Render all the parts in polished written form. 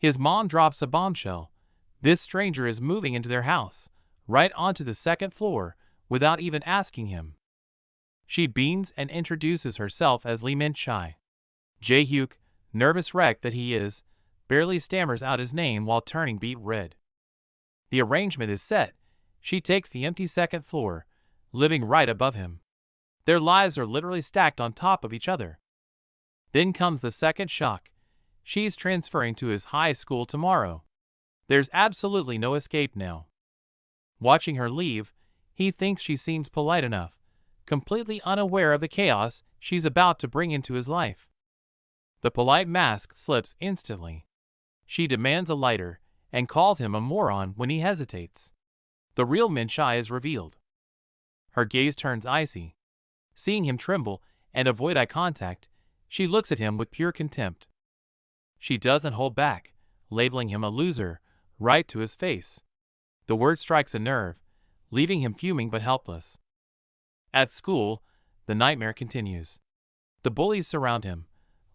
His mom drops a bombshell. This stranger is moving into their house, right onto the second floor, without even asking him. She beams and introduces herself as Lee Min-chai. Jae-hyuk, nervous wreck that he is, barely stammers out his name while turning beet red. The arrangement is set. She takes the empty second floor, living right above him. Their lives are literally stacked on top of each other. Then comes the second shock. She's transferring to his high school tomorrow. There's absolutely no escape now. Watching her leave, he thinks she seems polite enough, completely unaware of the chaos she's about to bring into his life. The polite mask slips instantly. She demands a lighter and calls him a moron when he hesitates. The real Min-chai is revealed. Her gaze turns icy. Seeing him tremble and avoid eye contact, she looks at him with pure contempt. She doesn't hold back, labeling him a loser right to his face. The word strikes a nerve, leaving him fuming but helpless. At school, the nightmare continues. The bullies surround him,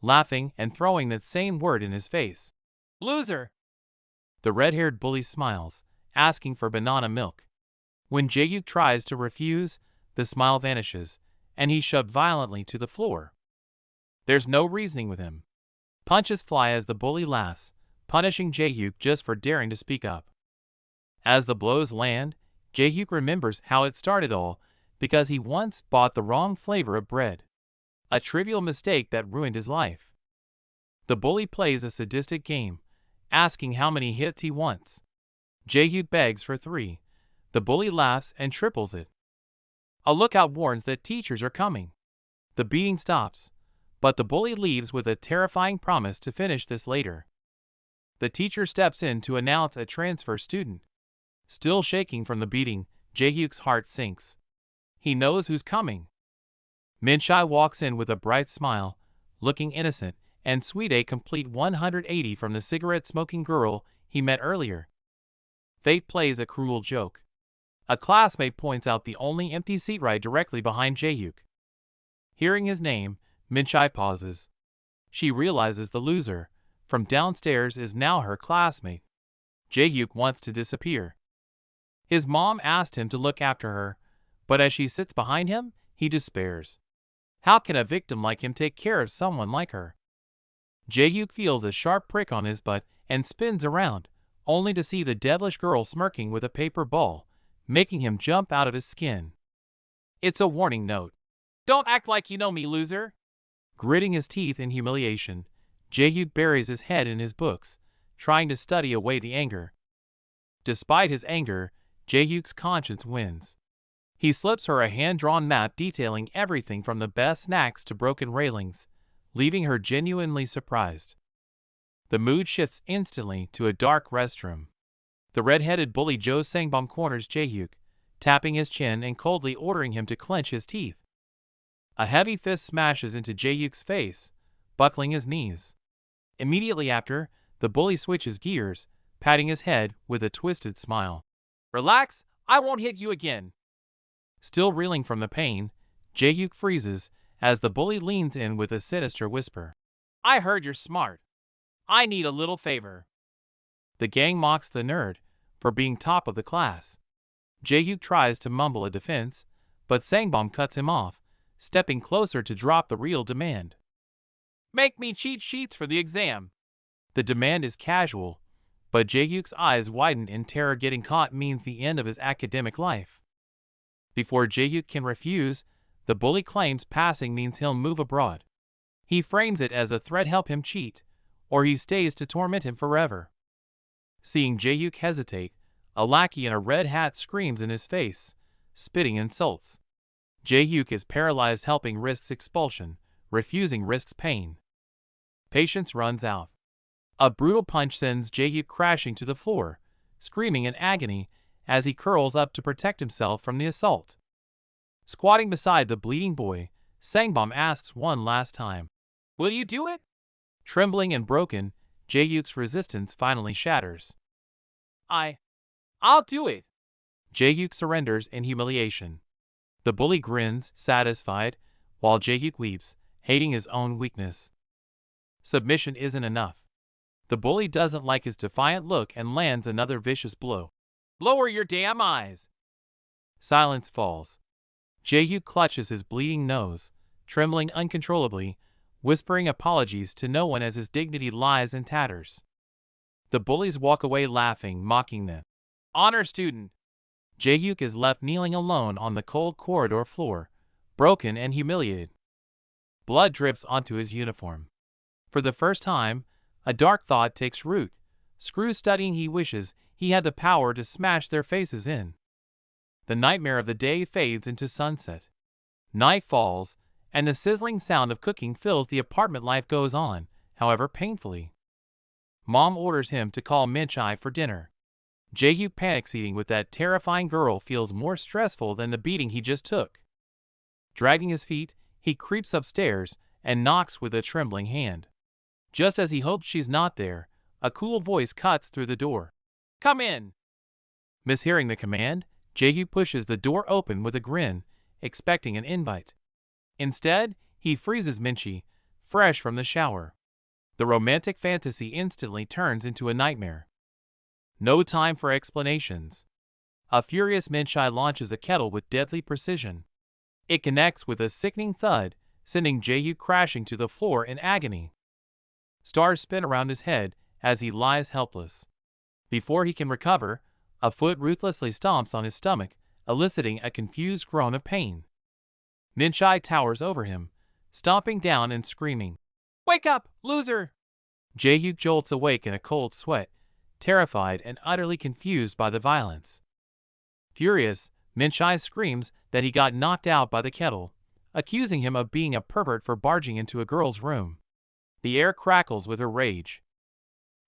laughing and throwing that same word in his face. Loser! The red-haired bully smiles, asking for banana milk. When Jae-hyuk tries to refuse, the smile vanishes, and he's shoved violently to the floor. There's no reasoning with him. Punches fly as the bully laughs, punishing Jae-hyuk just for daring to speak up. As the blows land, Jae-hyuk remembers how it started all because he once bought the wrong flavor of bread. A trivial mistake that ruined his life. The bully plays a sadistic game, asking how many hits he wants. Jae-hyuk begs for 3. The bully laughs and triples it. A lookout warns that teachers are coming. The beating stops, but the bully leaves with a terrifying promise to finish this later. The teacher steps in to announce a transfer student. Still shaking from the beating, Jae-hyuk's heart sinks. He knows who's coming. Min-chai walks in with a bright smile, looking innocent and sweet, a complete 180 from the cigarette-smoking girl he met earlier. Fate plays a cruel joke. A classmate points out the only empty seat right directly behind Jae-hyuk. Hearing his name, Min-chai pauses. She realizes the loser from downstairs is now her classmate. Jae-hyuk wants to disappear. His mom asked him to look after her, but as she sits behind him, he despairs. How can a victim like him take care of someone like her? Jae-hyuk feels a sharp prick on his butt and spins around, only to see the devilish girl smirking with a paper ball, making him jump out of his skin. It's a warning note. Don't act like you know me, loser. Gritting his teeth in humiliation, Jae-hyuk buries his head in his books, trying to study away the anger. Despite his anger, Jae-hyuk's conscience wins. He slips her a hand-drawn map detailing everything from the best snacks to broken railings, leaving her genuinely surprised. The mood shifts instantly to a dark restroom. The red-headed bully Jo Sangbom corners Jae-hyuk, tapping his chin and coldly ordering him to clench his teeth. A heavy fist smashes into Jae-hyuk's face, buckling his knees. Immediately after, the bully switches gears, patting his head with a twisted smile. Relax, I won't hit you again. Still reeling from the pain, Jae-hyuk freezes as the bully leans in with a sinister whisper. I heard you're smart. I need a little favor. The gang mocks the nerd for being top of the class. Jae-hyuk tries to mumble a defense, but Sangbom cuts him off, stepping closer to drop the real demand. Make me cheat sheets for the exam. The demand is casual, but Jae-hyuk's eyes widen in terror. Getting caught means the end of his academic life. Before Jae-hyuk can refuse, the bully claims passing means he'll move abroad. He frames it as a threat: help him cheat, or he stays to torment him forever. Seeing Jae-hyuk hesitate, a lackey in a red hat screams in his face, spitting insults. Jae-hyuk is paralyzed. Helping risks expulsion, refusing risks pain. Patience runs out. A brutal punch sends Jae-hyuk crashing to the floor, screaming in agony as he curls up to protect himself from the assault. Squatting beside the bleeding boy, Sangbom asks one last time, Will you do it? Trembling and broken, Jae-hyuk's resistance finally shatters. I'll do it. Jae-hyuk surrenders in humiliation. The bully grins, satisfied, while Jae-hyuk weeps, hating his own weakness. Submission isn't enough. The bully doesn't like his defiant look and lands another vicious blow. Lower your damn eyes! Silence falls. Jae-hyuk clutches his bleeding nose, trembling uncontrollably, whispering apologies to no one as his dignity lies in tatters. The bullies walk away laughing, mocking them. Honor student! Jae-hyuk is left kneeling alone on the cold corridor floor, broken and humiliated. Blood drips onto his uniform. For the first time, a dark thought takes root. Screw studying, he wishes he had the power to smash their faces in. The nightmare of the day fades into sunset. Night falls, and the sizzling sound of cooking fills the apartment. Life goes on, however painfully. Mom orders him to call Minchai for dinner. Jae-hyuk panics. Eating with that terrifying girl feels more stressful than the beating he just took. Dragging his feet, he creeps upstairs and knocks with a trembling hand. Just as he hopes she's not there, a cool voice cuts through the door. Come in! Mishearing the command, Jae-hyuk pushes the door open with a grin, expecting an invite. Instead, he freezes Minchi, fresh from the shower. The romantic fantasy instantly turns into a nightmare. No time for explanations. A furious Minchai launches a kettle with deadly precision. It connects with a sickening thud, sending Jae-hyuk crashing to the floor in agony. Stars spin around his head as he lies helpless. Before he can recover, a foot ruthlessly stomps on his stomach, eliciting a confused groan of pain. Minchai towers over him, stomping down and screaming, Wake up, loser! Jae-hyuk jolts awake in a cold sweat, terrified and utterly confused by the violence. Furious, Minchai screams that he got knocked out by the kettle, accusing him of being a pervert for barging into a girl's room. The air crackles with her rage.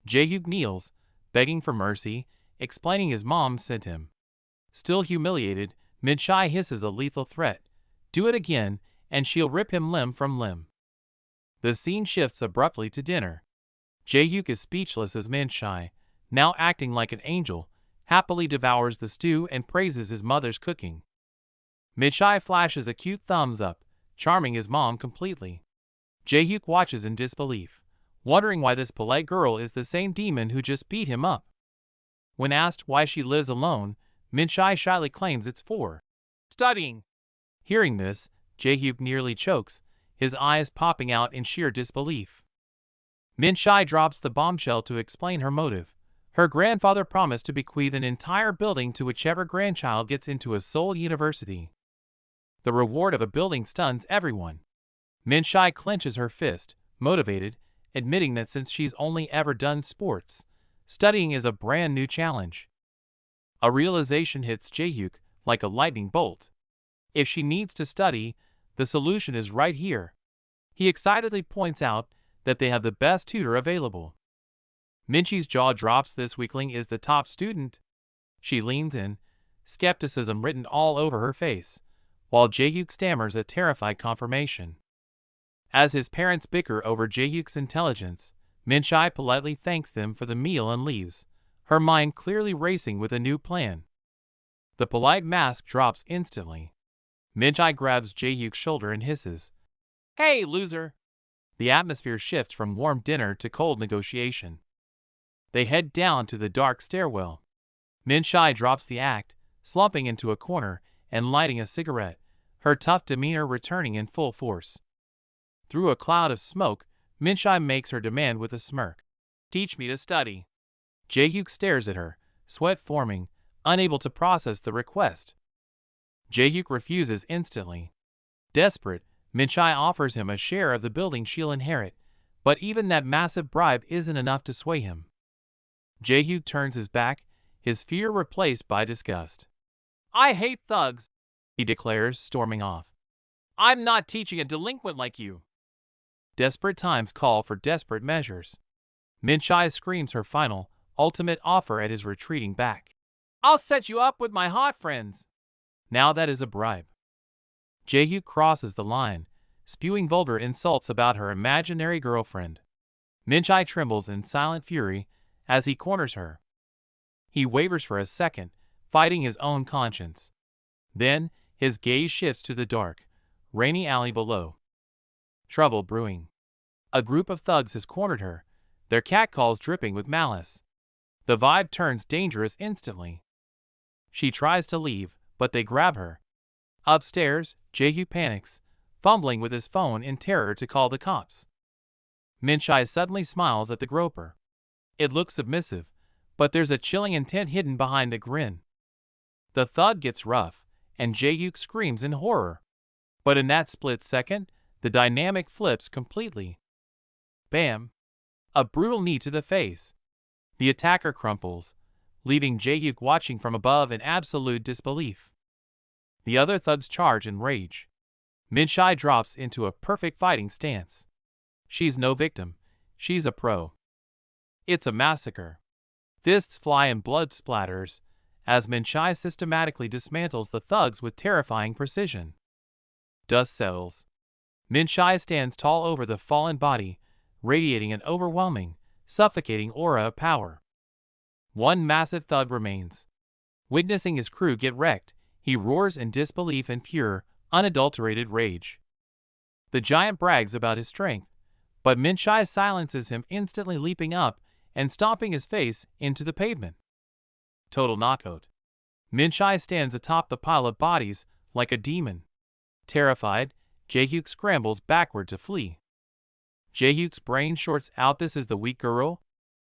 Jae-hyuk kneels, begging for mercy, explaining his mom sent him. Still humiliated, Minchai hisses a lethal threat. Do it again, and she'll rip him limb from limb. The scene shifts abruptly to dinner. Jae-hyuk is speechless as Minchai, now acting like an angel, happily devours the stew and praises his mother's cooking. Minchai flashes a cute thumbs up, charming his mom completely. Jae-hyuk watches in disbelief, wondering why this polite girl is the same demon who just beat him up. When asked why she lives alone, Minchai shyly claims it's for studying. Hearing this, Jae-hyuk nearly chokes, his eyes popping out in sheer disbelief. Minchai drops the bombshell to explain her motive. Her grandfather promised to bequeath an entire building to whichever grandchild gets into a Seoul university. The reward of a building stuns everyone. Minchai clenches her fist, motivated, admitting that since she's only ever done sports, studying is a brand new challenge. A realization hits Jae-hyuk like a lightning bolt. If she needs to study, the solution is right here. He excitedly points out that they have the best tutor available. Minchi's jaw drops. This weakling is the top student. She leans in, skepticism written all over her face, while Jae-hyuk stammers a terrified confirmation. As his parents bicker over Jae-hyuk's intelligence, Minchai politely thanks them for the meal and leaves, her mind clearly racing with a new plan. The polite mask drops instantly. Minchai grabs Jae-hyuk's shoulder and hisses, Hey, loser! The atmosphere shifts from warm dinner to cold negotiation. They head down to the dark stairwell. Minchai drops the act, slumping into a corner and lighting a cigarette, her tough demeanor returning in full force. Through a cloud of smoke, Minchai makes her demand with a smirk. Teach me to study. Jae-hyuk stares at her, sweat forming, unable to process the request. Jae-hyuk refuses instantly. Desperate, Minchai offers him a share of the building she'll inherit, but even that massive bribe isn't enough to sway him. Jae-hyuk turns his back, his fear replaced by disgust. I hate thugs, he declares, storming off. I'm not teaching a delinquent like you. Desperate times call for desperate measures. Minchai screams her final, ultimate offer at his retreating back. I'll set you up with my hot friends. Now that is a bribe. Jae-hyuk crosses the line, spewing vulgar insults about her imaginary girlfriend. Minchai trembles in silent fury as he corners her. He wavers for a second, fighting his own conscience. Then, his gaze shifts to the dark, rainy alley below. Trouble brewing. A group of thugs has cornered her, their catcalls dripping with malice. The vibe turns dangerous instantly. She tries to leave, but they grab her. Upstairs, Jae-hyuk panics, fumbling with his phone in terror to call the cops. Min-chae suddenly smiles at the groper. It looks submissive, but there's a chilling intent hidden behind the grin. The thud gets rough, and Jae-hyuk screams in horror. But in that split second, the dynamic flips completely. Bam! A brutal knee to the face. The attacker crumples, leaving Jae-hyuk watching from above in absolute disbelief. The other thugs charge in rage. Min-chae drops into a perfect fighting stance. She's no victim, she's a pro. It's a massacre. Fists fly and blood splatters, as Min-chae systematically dismantles the thugs with terrifying precision. Dust settles. Min-chae stands tall over the fallen body, radiating an overwhelming, suffocating aura of power. One massive thug remains. Witnessing his crew get wrecked, he roars in disbelief and pure, unadulterated rage. The giant brags about his strength, but Min-chae silences him, instantly leaping up and stomping his face into the pavement. Total knockout. Min-chae stands atop the pile of bodies like a demon. Terrified, Jae-hyuk scrambles backward to flee. Jae-hyuk's brain shorts out. This is the weak girl?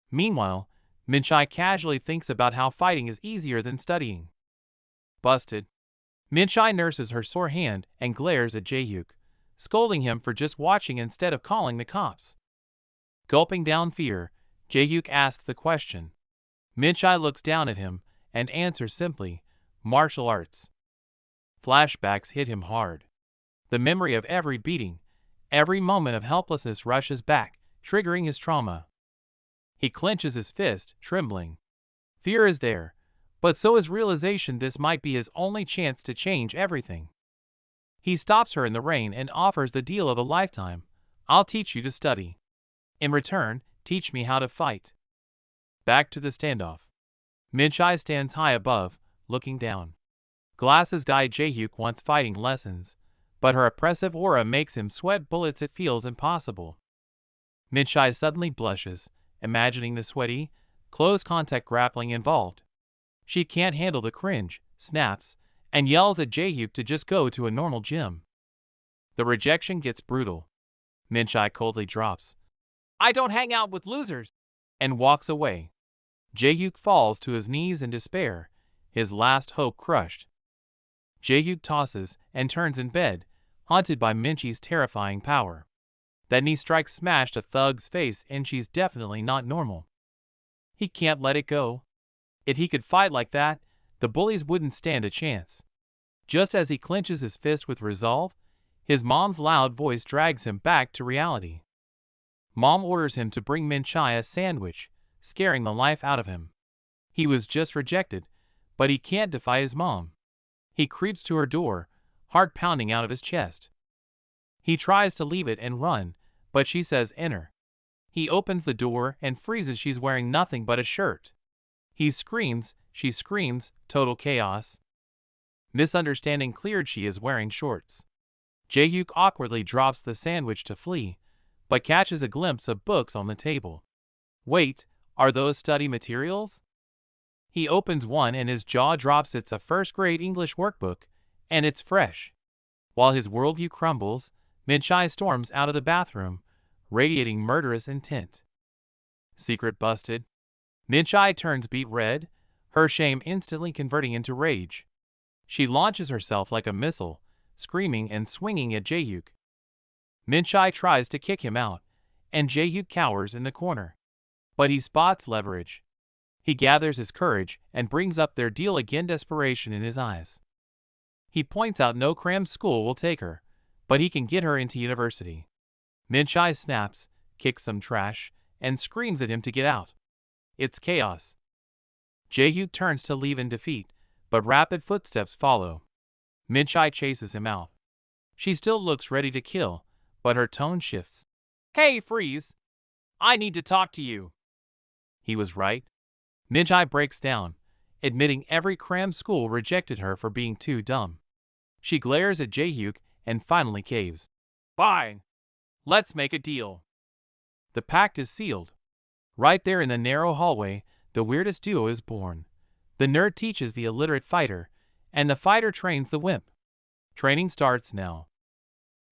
Meanwhile, Min-chae casually thinks about how fighting is easier than studying. Busted. Min-chae nurses her sore hand and glares at Jae-hyuk, scolding him for just watching instead of calling the cops. Gulping down fear, Jae-hyuk asks the question. Min-chae looks down at him and answers simply, martial arts. Flashbacks hit him hard. The memory of every beating, every moment of helplessness rushes back, triggering his trauma. He clenches his fist, trembling. Fear is there, but so is realization this might be his only chance to change everything. He stops her in the rain and offers the deal of a lifetime. I'll teach you to study. In return, teach me how to fight. Back to the standoff. Min-chae stands high above, looking down. Glasses guide Jae-hyuk wants fighting lessons, but her oppressive aura makes him sweat bullets. It feels impossible. Min-chae suddenly blushes, imagining the sweaty, close-contact grappling involved. She can't handle the cringe, snaps, and yells at Jae-hyuk to just go to a normal gym. The rejection gets brutal. Min-chae coldly drops, "I don't hang out with losers," and walks away. Jae-hyuk falls to his knees in despair, his last hope crushed. Jae-hyuk tosses and turns in bed, haunted by Min-chae's terrifying power. That knee strike smashed a thug's face, and she's definitely not normal. He can't let it go. If he could fight like that, the bullies wouldn't stand a chance. Just as he clenches his fist with resolve, his mom's loud voice drags him back to reality. Mom orders him to bring Min-chae a sandwich, scaring the life out of him. He was just rejected, but he can't defy his mom. He creeps to her door, heart pounding out of his chest. He tries to leave it and run, but she says enter. He opens the door and freezes. She's wearing nothing but a shirt. He screams, she screams, total chaos. Misunderstanding cleared. She is wearing shorts. Jae-hyuk awkwardly drops the sandwich to flee, but catches a glimpse of books on the table. Wait, are those study materials? He opens one and his jaw drops. It's a first-grade English workbook, and it's fresh. While his worldview crumbles, Min-chae storms out of the bathroom, radiating murderous intent. Secret busted. Min-chae turns beet red, her shame instantly converting into rage. She launches herself like a missile, screaming and swinging at Jae-hyuk. Min-chae tries to kick him out, and Jae-hyuk cowers in the corner. But he spots leverage. He gathers his courage and brings up their deal again, desperation in his eyes. He points out no crammed school will take her, but he can get her into university. Min-chae snaps, kicks some trash, and screams at him to get out. It's chaos. Jae-hyuk turns to leave in defeat, but rapid footsteps follow. Min-chae chases him out. She still looks ready to kill, but her tone shifts. Hey, freeze! I need to talk to you. He was right. Min-chae breaks down, admitting every cram school rejected her for being too dumb. She glares at Jae-hyuk and finally caves. Fine. Let's make a deal. The pact is sealed. Right there in the narrow hallway, the weirdest duo is born. The nerd teaches the illiterate fighter, and the fighter trains the wimp. Training starts now.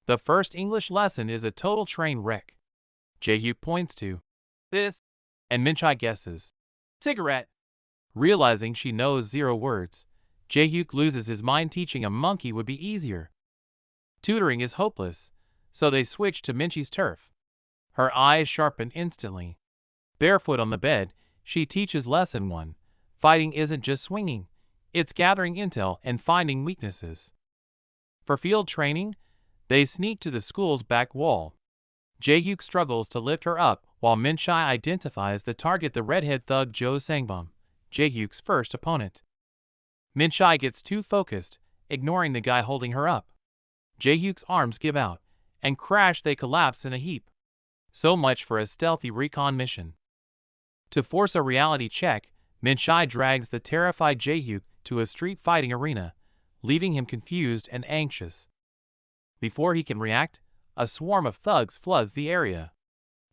The first English lesson is a total train wreck. Jae-hyuk points to this, and Min-chae guesses cigarette. Realizing she knows 0 words, Jae-hyuk loses his mind. Teaching a monkey would be easier. Tutoring is hopeless, so they switch to Min-chae's turf. Her eyes sharpen instantly. Barefoot on the bed, she teaches lesson 1. Fighting isn't just swinging, it's gathering intel and finding weaknesses. For field training, they sneak to the school's back wall. Jae-hyuk struggles to lift her up while Min-chae identifies the target, the redhead thug Jo Sangbum, Jae-hyuk's first opponent. Min-chae gets too focused, ignoring the guy holding her up. Jae-hyuk's arms give out, and crash. They collapse in a heap. So much for a stealthy recon mission. To force a reality check, Min-chae drags the terrified Jae-hyuk to a street fighting arena, leaving him confused and anxious. Before he can react, a swarm of thugs floods the area.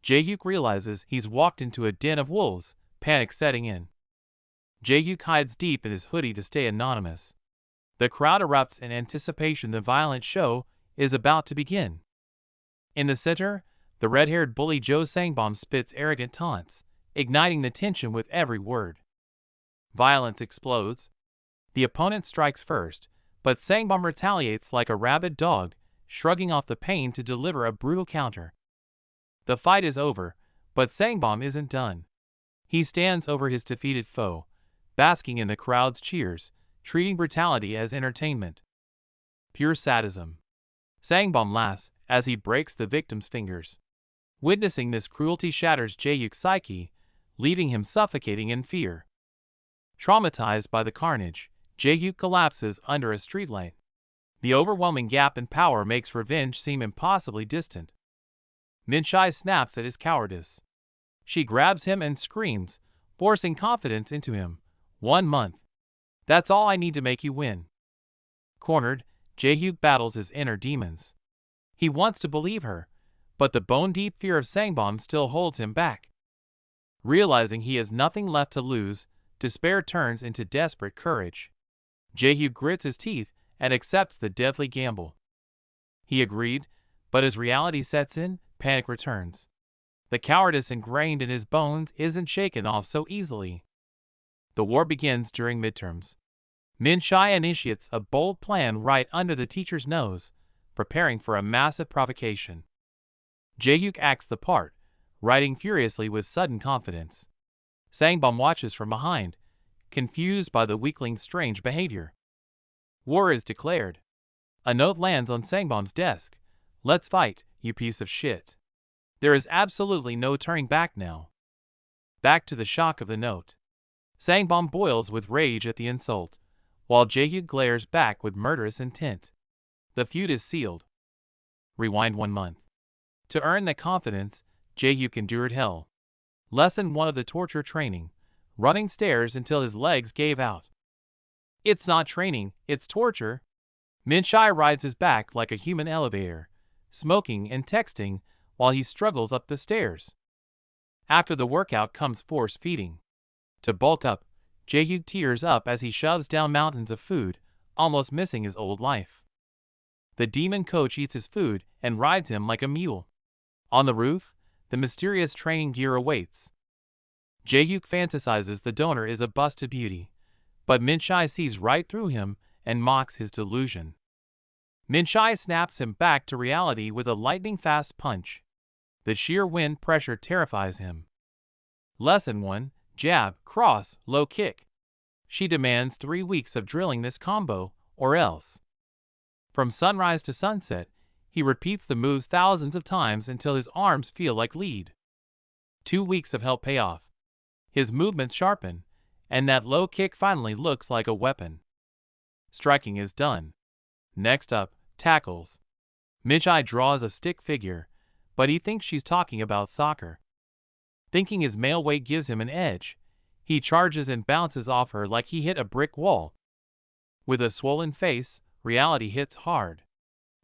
Jae-hyuk realizes he's walked into a den of wolves, panic setting in. Jae-hyuk hides deep in his hoodie to stay anonymous. The crowd erupts in anticipation. The violent show is about to begin. In the center, the red-haired bully Jo Sangbum spits arrogant taunts, igniting the tension with every word. Violence explodes. The opponent strikes first, but Sangbum retaliates like a rabid dog, shrugging off the pain to deliver a brutal counter. The fight is over, but Sangbum isn't done. He stands over his defeated foe, basking in the crowd's cheers, treating brutality as entertainment. Pure sadism. Sangbum laughs as he breaks the victim's fingers. Witnessing this cruelty shatters Jae-hyuk's psyche, leaving him suffocating in fear. Traumatized by the carnage, Jae-hyuk collapses under a streetlight. The overwhelming gap in power makes revenge seem impossibly distant. Min-chae snaps at his cowardice. She grabs him and screams, forcing confidence into him. 1 month. That's all I need to make you win. Cornered, Jae-hyuk battles his inner demons. He wants to believe her, but the bone-deep fear of Sangbum still holds him back. Realizing he has nothing left to lose, despair turns into desperate courage. Jae-hyuk grits his teeth and accepts the deadly gamble. He agreed, but as reality sets in, panic returns. The cowardice ingrained in his bones isn't shaken off so easily. The war begins during midterms. Min-chae initiates a bold plan right under the teacher's nose, preparing for a massive provocation. Jae-hyuk acts the part, writing furiously with sudden confidence. Sangbum watches from behind, confused by the weakling's strange behavior. War is declared. A note lands on Sangbum's desk. Let's fight, you piece of shit. There is absolutely no turning back now. Back to the shock of the note. Sangbum boils with rage at the insult, while Jae-hyuk glares back with murderous intent. The feud is sealed. Rewind 1 month. To earn the confidence, Jae-hyuk endured hell. Lesson 1 of the torture training, running stairs until his legs gave out. It's not training, it's torture. Min-chae rides his back like a human elevator, smoking and texting while he struggles up the stairs. After the workout comes force feeding. To bulk up, Jae-hyuk tears up as he shoves down mountains of food, almost missing his old life. The demon coach eats his food and rides him like a mule. On the roof, the mysterious training gear awaits. Jae-hyuk fantasizes the donor is a busted beauty, but Min-chae sees right through him and mocks his delusion. Min-chae snaps him back to reality with a lightning-fast punch. The sheer wind pressure terrifies him. Lesson 1, jab, cross, low kick. She demands 3 weeks of drilling this combo, or else. From sunrise to sunset, he repeats the moves thousands of times until his arms feel like lead. 2 weeks of help pay off. His movements sharpen, and that low kick finally looks like a weapon. Striking is done. Next up, tackles. Min-chae draws a stick figure, but he thinks she's talking about soccer. Thinking his male weight gives him an edge, he charges and bounces off her like he hit a brick wall. With a swollen face, reality hits hard.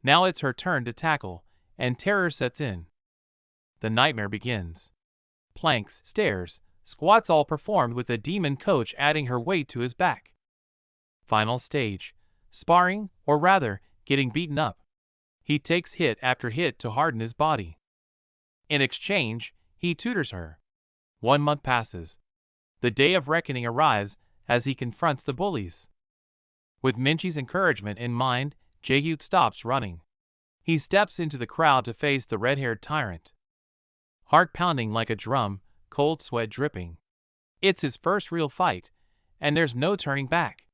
Now it's her turn to tackle, and terror sets in. The nightmare begins. planks, stairs, squats, all performed with the demon coach adding her weight to his back. Final stage. Sparring, or rather, getting beaten up. He takes hit after hit to harden his body. In exchange, he tutors her. 1 month passes. The day of reckoning arrives as he confronts the bullies. With Minchi's encouragement in mind, Jae-hyuk stops running. He steps into the crowd to face the red-haired tyrant. Heart pounding like a drum, cold sweat dripping. It's his first real fight, and there's no turning back.